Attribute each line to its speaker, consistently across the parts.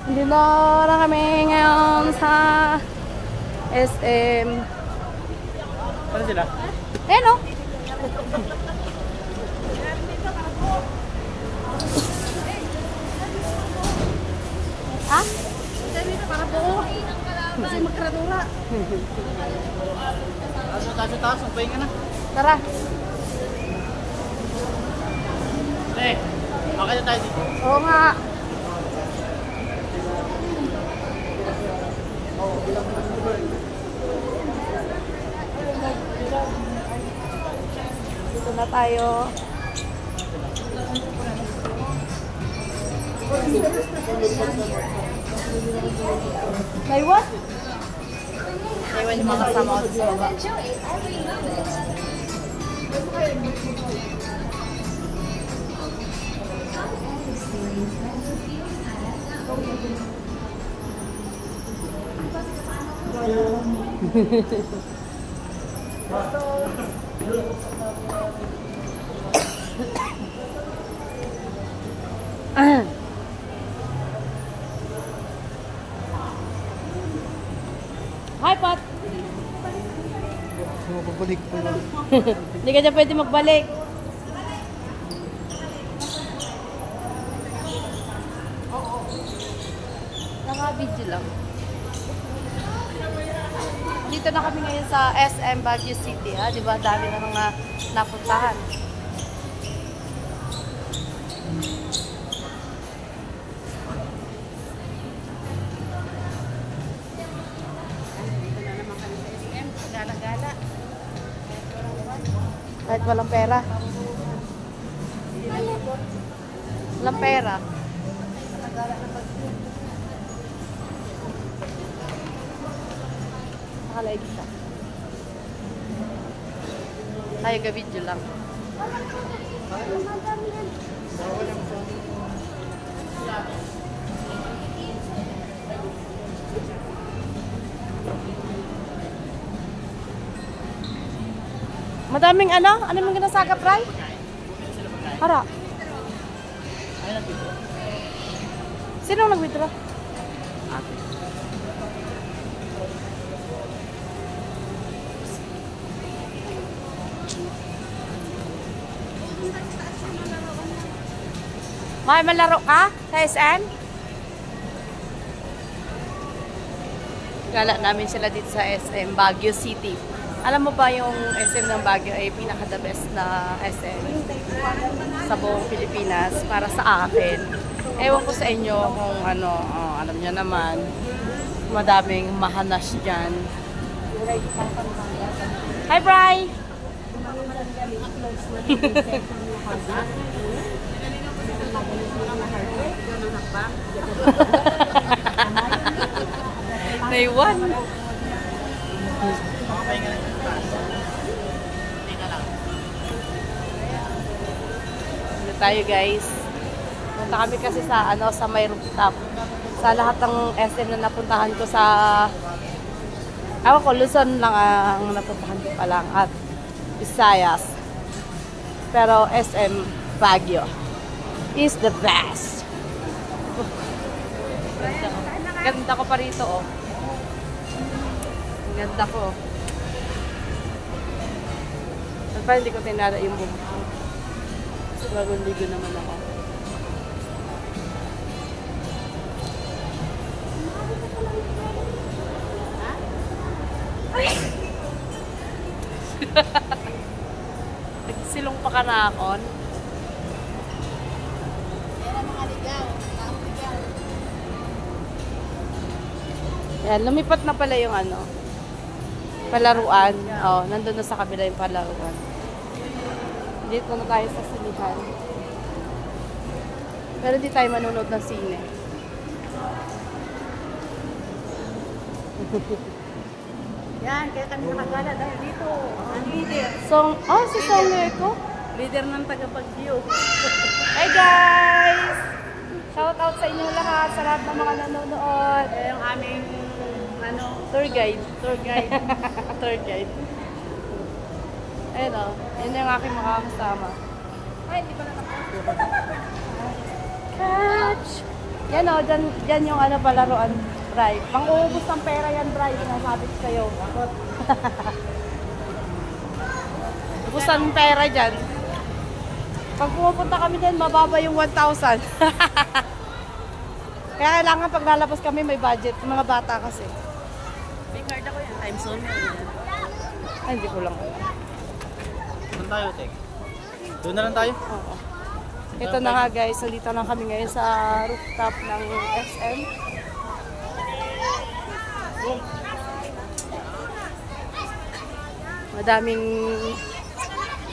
Speaker 1: Dito na kami ngayon sa SM.
Speaker 2: Saan sila?
Speaker 1: Eh no? Ha? Para buo. Kasi magkaradura.
Speaker 2: Taas, ang pahinga na.
Speaker 1: Tara.
Speaker 2: Okay na tayo dito.
Speaker 1: Oo nga. Dito na tayo. Naiwan? Naiwan yung mga kasama ko sa baba. Hi, Pat!
Speaker 2: Magbabalik pa lang.
Speaker 1: Hindi ka dyan pwede magbalik. Naka-video lang. Dito na kami ngayon sa SM Baguio City, ha? Di ba? Dami na mga napuntahan.
Speaker 3: Gala-gala.
Speaker 1: Kahit walang pera. Walang pera. Nakalive siya. Tayo ka-video lang. Madaming ano? Ano yung ginasagap, Ray? Hara. Sino nag-withdraw? May malaro ka sa SM? Gala namin sila dito sa SM Baguio City. Alam mo ba yung SM ng Baguio ay pinaka-the best na SM sa buong Pilipinas para sa akin. Ewan ko sa inyo kung ano, alam niyo naman, madaming mahanas dyan. Hi, Bri! Naiwan. Dito tayo, guys. Punta kami kasi sa ano, sa may rooftop. Sa lahat ng SM na napuntahan ko sa Luzon lang ang napuntahan ko pa lang at Visayas. Pero SM Baguio is the best. Ganda ko pa rito, oh. Ganda ko. At parang hindi ko tinara yung buhok ko. Kasi bagong ligo naman ako. Nagsilong pa kanakon. Yan, lumipat na pala yung ano, palaruan. Oh, nandun na sa kabila yung palaruan. Dito na tayo sa sinihan. Pero hindi tayo manonood ng sine.
Speaker 3: Yan, kaya kami nakagala dahil dito. Ang leader.
Speaker 1: Si Song ko.
Speaker 3: Leader ng taga-Baguio.
Speaker 1: Hey guys! Shout out sa inyo lahat, sa lahat ng mga nanonood.
Speaker 3: Yung aming
Speaker 1: Tour guide. Tour guide. Ayun o. Yun yung aking makakasama.
Speaker 3: Ay, hindi pa nakapagod.
Speaker 1: Catch Yan o, dyan yung ano palaruan, Bray. Pang-uubos ng pera yan, Bray. Sinasabi ko sa'yo. Ubus ng pera dyan. Pag pumupunta kami dyan, mababa yung 1,000. Kaya kailangan pag lalabas kami, may budget. Yung mga bata kasi.
Speaker 3: May card ako yan. Time zone.
Speaker 1: Ay, hindi ko lang alam.
Speaker 2: Saan tayo, Tek? Doon na lang tayo.
Speaker 1: Oo. Ito na nga guys, nandito na kami ngayon sa rooftop ng SM.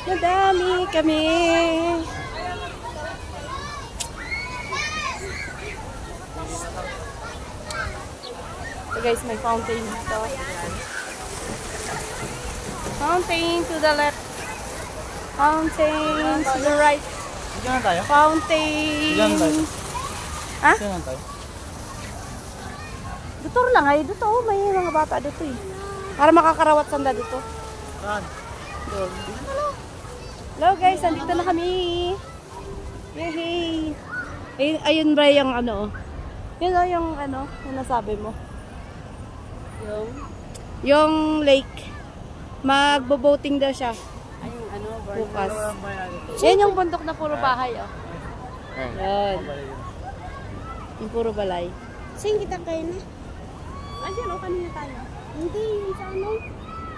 Speaker 1: Madami kami. So guys, may fountain dito. Fountain to the left. Fountain to the right.
Speaker 2: Dito na tayo.
Speaker 1: Fountain.
Speaker 2: Diyan tayo.
Speaker 1: Ha?
Speaker 2: Dito na tayo.
Speaker 1: Dito lang ay. Dito oh, may mga bata dito eh. Para makakarawat sanda dito.
Speaker 2: Saan?
Speaker 1: Doon. Hello guys, andito na kami. Yehey. Ayun ba yung ano? Yun o yung ano, yung nasabi mo. Yung lake. Magbo-boating daw siya.
Speaker 3: Ay, yung ano,
Speaker 1: Bukas. Yan yung bundok na puro bahay oh. Yan. Yung puro balay.
Speaker 3: Saan kita kayo na? Andiyan o, kanina tayo. Hindi, yung sa ano?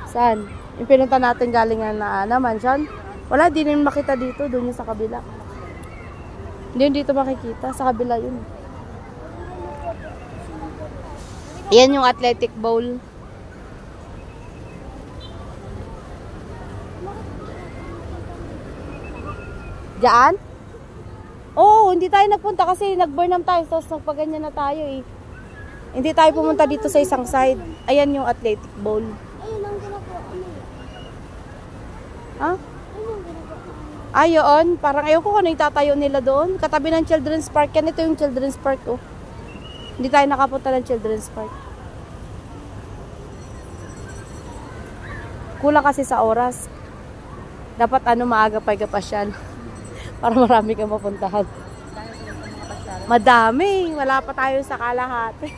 Speaker 1: Saan? Yung pinunta natin galing na mansion? Wala, di rin makita dito. Doon yung sa kabila. Hindi yun dito makikita. Sa kabila yun. Yan yung athletic bowl. Diyan? Oo, hindi tayo nagpunta kasi nag-Burnham tayo. Tapos nagpaganyan na tayo eh. Hindi tayo pumunta dito sa isang side. Ayan yung athletic bowl.
Speaker 3: Ayun ang ginagawa ko na.
Speaker 1: Ha?
Speaker 3: Ayun ang ginagawa ko.
Speaker 1: Ayon, parang ayaw ko kung ano yung tatayo nila doon. Katabi ng Children's Park. Yan, ito yung Children's Park oh. Hindi tayo nakapunta ng Children's Park. Kulang kasi sa oras. Dapat ano, maaga pa pasyal. Para marami kang mapuntahan. Madami. Wala pa tayo sa kalahati.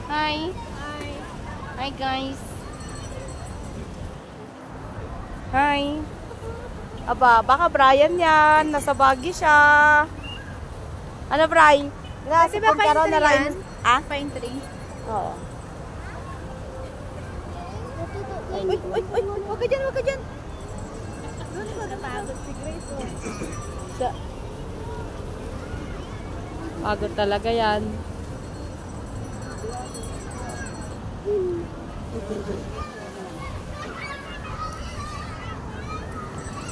Speaker 1: Hi. Hi guys. Hi. Aba, baka Brian yan. Nasa Baguio siya. Ano, Brian? Kasi ba pagkaroon na rin? Ah?
Speaker 3: Pine tree.
Speaker 1: Oo.
Speaker 3: Uy, huwag ka dyan, huwag ka dyan. Napagod si Grace.
Speaker 1: Pagod talaga yan.